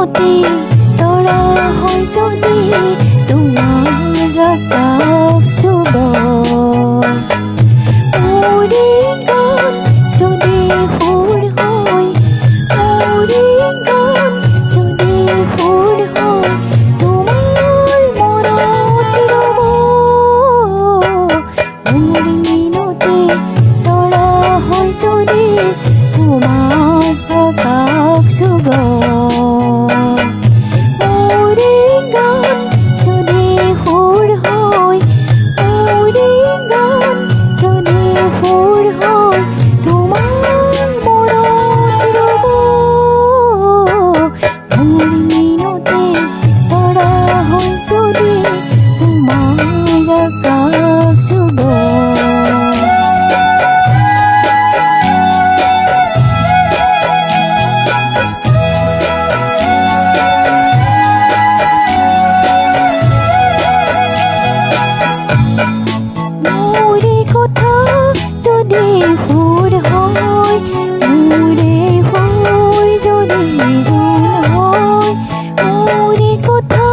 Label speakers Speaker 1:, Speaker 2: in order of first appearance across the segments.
Speaker 1: মিনতি তৰা হৈ যদি তোমাৰ আকাশ চুব উৰি গান যদি সুৰ হয় উৰি গান যদি সুৰ হয় তোমাৰ মনত ৰ'ব মোৰ মিনতি তৰা হৈ যদি তোমাৰ আকাশ চুব উৰি গান যদি সুৰ হয় উৰি গান যদি সুৰ হয় তোমাৰ মনত ৰ'ব মোৰ মিনতি তৰা হৈ যদি তোমাৰ আকাশ চুব মোৰে কথা যদি সুৰ হয় মোৰে সুৰ যদি গুণ হয় মোৰে কথা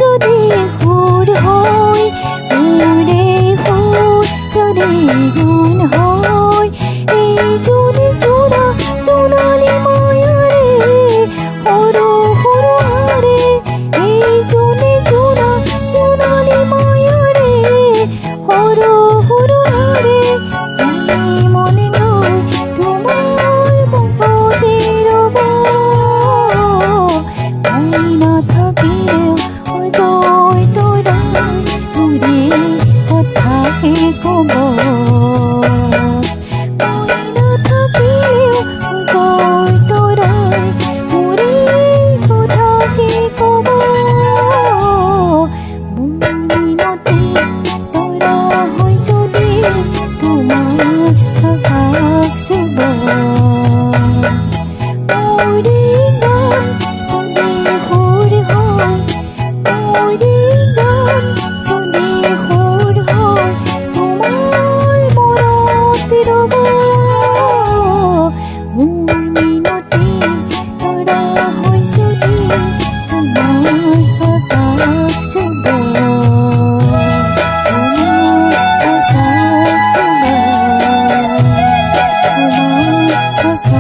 Speaker 1: যদি সুৰ হয় মোৰে সুৰ যদি গুণ হয় এই যদি জোৰা জোনালী মায়াৰে সৰু সৰু হাৰে এই যদি জোৰা জোনালী মায়াৰে সৰু সৰু হাৰে এই মনে লৈ তোমাৰ মুখতে ৰ'ব মই নাথাকিলেও অজয় তৰাই মোৰে কথাকে ক'ব মই নাথাকিলেও অজয় তৰাই মোৰে কথাকে ক'ব মোৰ মিনতি তৰা হৈ যদি তোমাৰ আকাশ চুব উৰি গান যদি সুৰ হয় উৰি গান যদি সুৰ হয় তোমাৰ মনত ৰ'ব মোৰ মিনতি তৰা হৈ যদি তোমাৰ আকাশ চুব তোমাৰ আকাশ চুব তোমাৰ আকাশ